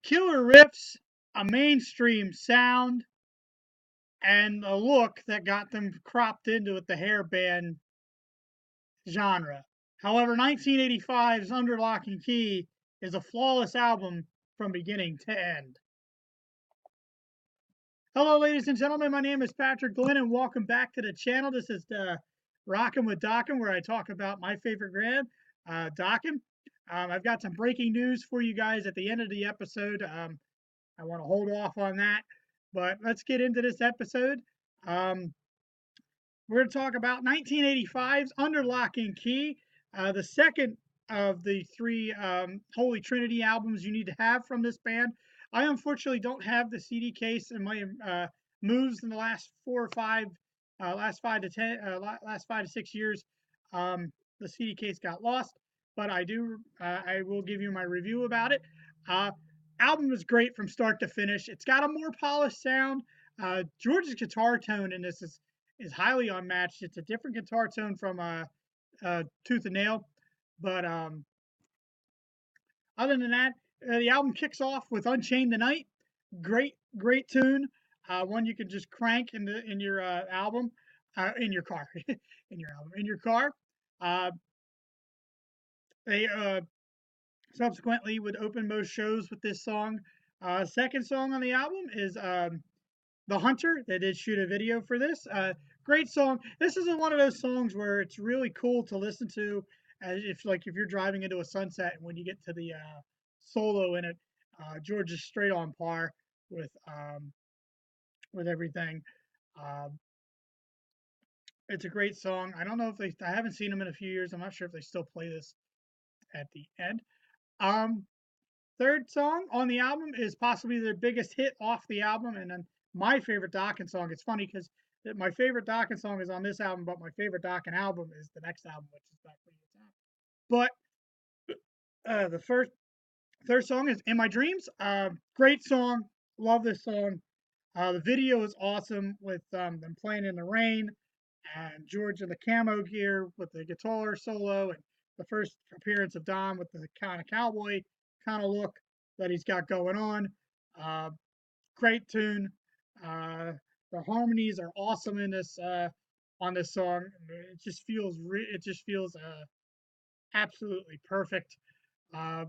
Killer riffs, a mainstream sound, and a look that got them cropped into with the hairband genre. However, 1985's Under Lock and Key is a flawless album from beginning to end. Hello, ladies and gentlemen. My name is Patrick Glenn, and welcome back to the channel. This is the Rockin' with Dokken, where I talk about my favorite brand, Dokken. I've got some breaking news for you guys at the end of the episode. I want to hold off on that, but let's get into this episode. Um, we're going to talk about 1985's Under Lock and Key, the second of the three Holy Trinity albums you need to have from this band. I unfortunately don't have the CD case in my moves in the last 4 or 5, last 5 to 6 years. The CD case got lost, but I do. I will give you my review about it. Uh, Album is great from start to finish. It's got a more polished sound. George's guitar tone in this is highly unmatched. It's a different guitar tone from Tooth and Nail, but other than that, the album kicks off with Unchained the Night. Great tune. One you can just crank in your album, in your car, in your car. Uh, they subsequently would open most shows with this song. Second song on the album is The Hunter. They did shoot a video for this. Great song. This is one of those songs where it's really cool to listen to, as if you're driving into a sunset, and when you get to the solo in it, George is straight on par with everything. Um, it's a great song. I don't know if I haven't seen them in a few years. I'm not sure if they still play this at the end. Um, Third song on the album is possibly their biggest hit off the album, and then my favorite Dokken song. It's funny because my favorite Dokken song is on this album, but my favorite Dokken album is the next album, which is Back for Your Time. But the third song is "In My Dreams." Great song. Love this song. The video is awesome with them playing in the rain and George in the camo gear with the guitar solo and the first appearance of Dom with the kind of cowboy kind of look that he's got going on. Uh, Great tune. Uh, the harmonies are awesome in this on this song. It just feels absolutely perfect. Uh,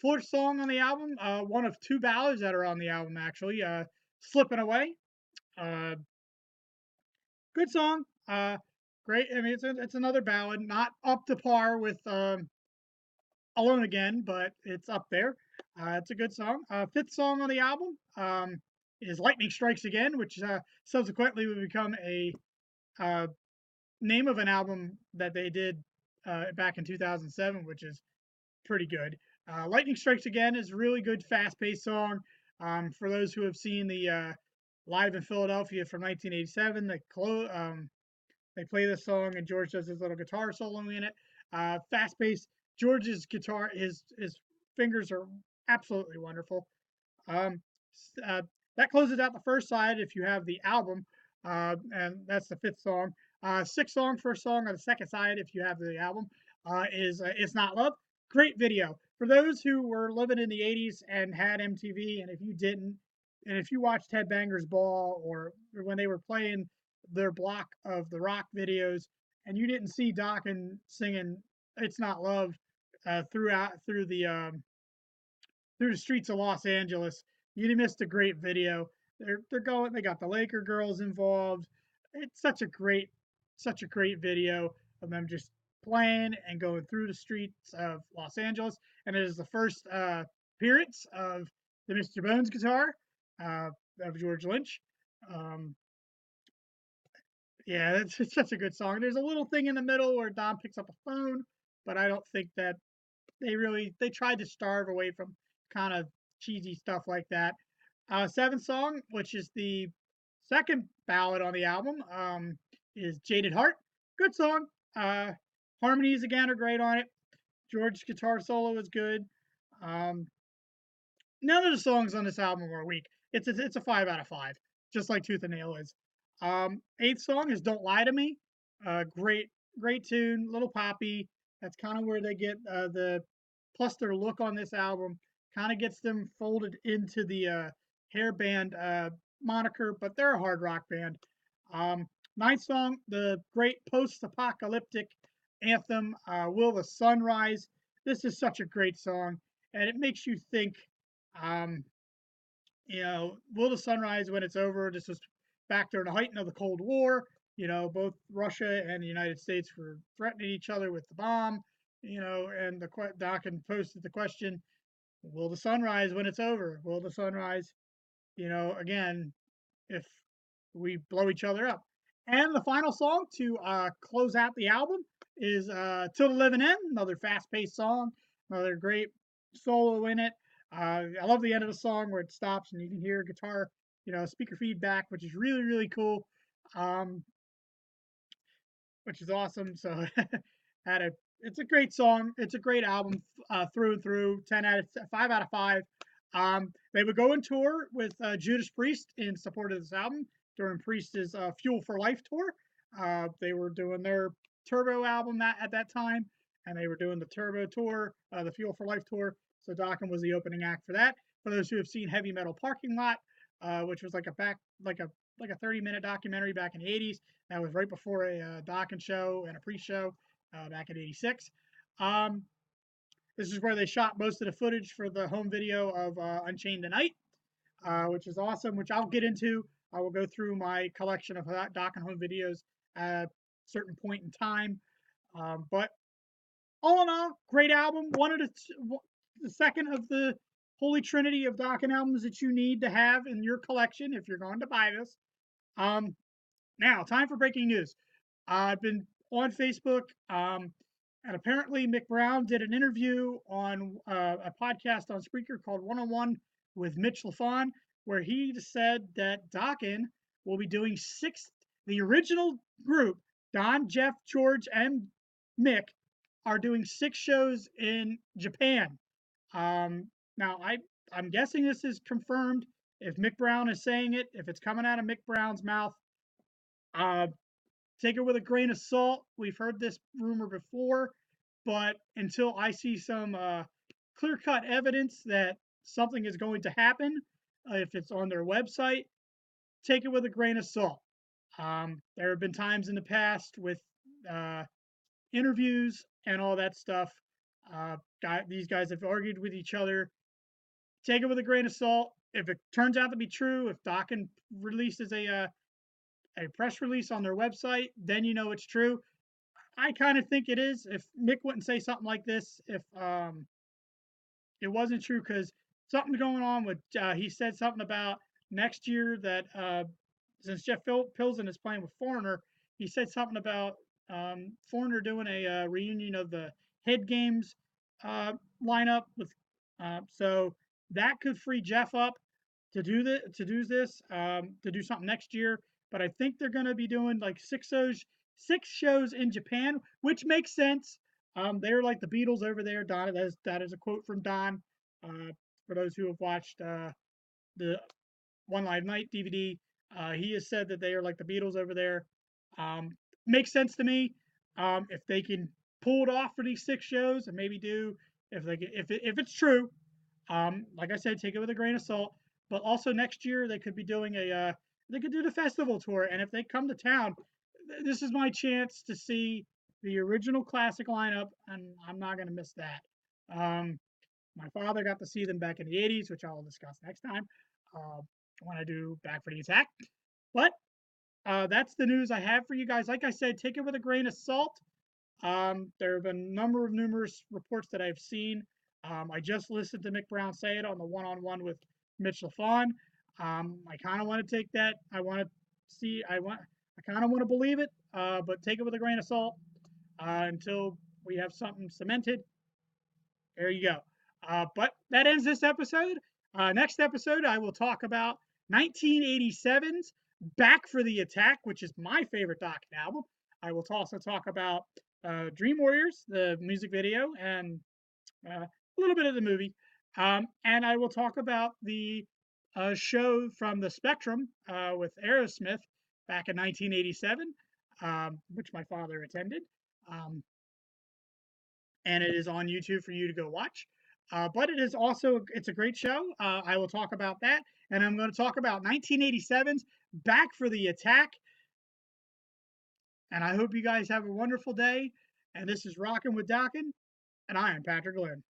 Fourth song on the album, one of two ballads that are on the album actually. Slipping Away. Uh, Good song. Great. I mean, it's another ballad, not up to par with Alone Again, but it's up there. It's a good song. Fifth song on the album is Lightning Strikes Again, which subsequently would become a uh, name of an album that they did back in 2007, which is pretty good. Lightning Strikes Again is a really good, fast-paced song. For those who have seen the Live in Philadelphia from 1987, they play this song and George does his little guitar solo in it. Fast paced. George's guitar, his fingers are absolutely wonderful. Um, uh, that closes out the first side if you have the album, and that's the fifth song. Sixth song, first song on the second side if you have the album is "It's Not Love." Great video for those who were living in the '80s and had MTV, and if you didn't, and if you watched Headbangers Ball or when they were playing their block of the rock videos, and you didn't see Dokken singing "It's Not Love" throughout through the streets of Los Angeles. You missed a great video. They're going. They got the Laker girls involved. It's such a great video of them just playing and going through the streets of Los Angeles. And it is the first appearance of the Mr. Bones guitar uh, of George Lynch. Um, yeah, it's such a good song. There's a little thing in the middle where Dom picks up a phone, but I don't think that they tried to starve away from kind of cheesy stuff like that. Seventh song, which is the second ballad on the album, is "Jaded Heart." Good song. Uh, Harmonies again are great on it. George's guitar solo is good. Um, None of the songs on this album are weak. It's a 5 out of 5, just like Tooth and Nail is. Eighth song is "Don't Lie to Me." Great tune, little poppy. That's kind of where they get the plus their look on this album kind of gets them folded into the hair band moniker, but they're a hard rock band. Ninth song, the great post-apocalyptic anthem, "Will the Sun Rise?" This is such a great song, and it makes you think. Um, will the sun rise when it's over? This was back during the height of the Cold War. Both Russia and the United States were threatening each other with the bomb. And the Dokken posted the question: will the sun rise when it's over? Will the sun rise? Again, if we blow each other up. And the final song to close out the album is "Till the Living End," another fast-paced song, another great solo in it. I love the end of the song where it stops and you can hear guitar, speaker feedback, which is really, really cool, um, which is awesome. So, had a it's a great song. It's a great album through and through. 5 out of 5. They would go on tour with Judas Priest in support of this album during Priest's Fuel for Life tour. They were doing their Turbo album at that time, and they were doing the Turbo tour, the Fuel for Life tour. So Dokken was the opening act for that. For those who have seen Heavy Metal Parking Lot, which was like a 30-minute documentary back in the 80s, that was right before a Dokken show and a pre-show back in '86. Um, this is where they shot most of the footage for the home video of Unchained Tonight, which is awesome, which I'll get into. I will go through my collection of Dokken home videos at a certain point in time. But all in all, great album. One of the second of the holy trinity of Dokken albums that you need to have in your collection if you're going to buy this. Um, Now, time for breaking news. I've been on Facebook, and apparently Mick Brown did an interview on a podcast on Spreaker called One on One with Mitch LaFon, where he said that Dokken will be doing the original group, Don, Jeff, George, and Mick, are doing 6 shows in Japan. Now, I'm guessing this is confirmed. If Mick Brown is saying it, if it's coming out of Mick Brown's mouth, uh, take it with a grain of salt. We've heard this rumor before, but until I see some clear cut evidence that something is going to happen, if it's on their website, take it with a grain of salt. There have been times in the past with uh, interviews and all that stuff. These guys have argued with each other. Take it with a grain of salt. If it turns out to be true, if Dokken releases a press release on their website, then you know it's true. I kind of think it is. If Mick wouldn't say something like this, if it wasn't true, because something's going on with. He said something about next year that since Jeff Pilsen is playing with Foreigner, he said something about Foreigner doing a reunion of the Head Games lineup with. So that could free Jeff up to do something next year. But I think they're going to be doing like 6 shows in Japan, which makes sense. They're like the Beatles over there. Don, that is a quote from Don. For those who have watched the One Live Night DVD, he has said that they are like the Beatles over there. Um, Makes sense to me. If they can pull it off for these 6 shows and maybe do if it's true, like I said, take it with a grain of salt. But also next year they could be doing they could do the festival tour, and if they come to town, this is my chance to see the original classic lineup, and I'm not going to miss that. Um, my father got to see them back in the '80s, which I will discuss next time uh, when I do Back for the Attack. But that's the news I have for you guys. Like I said, take it with a grain of salt. There have been numerous reports that I've seen. I just listened to Mick Brown say it on the one-on-one with Mitch LaFon. I kind of want to take that. I kind of want to believe it, but take it with a grain of salt until we have something cemented. There you go. But that ends this episode. Next episode, I will talk about 1987's Back for the Attack, which is my favorite Dokken album. I will also talk about Dream Warriors, the music video, and a little bit of the movie. And I will talk about the show from the Spectrum with Aerosmith back in 1987, which my father attended. Um, and it is on YouTube for you to go watch. But it is also it's a great show. I will talk about that, and I'm going to talk about 1987's Back for the Attack. And I hope you guys have a wonderful day. And this is Rockin' with Dokken, and I am Patrick Glenn.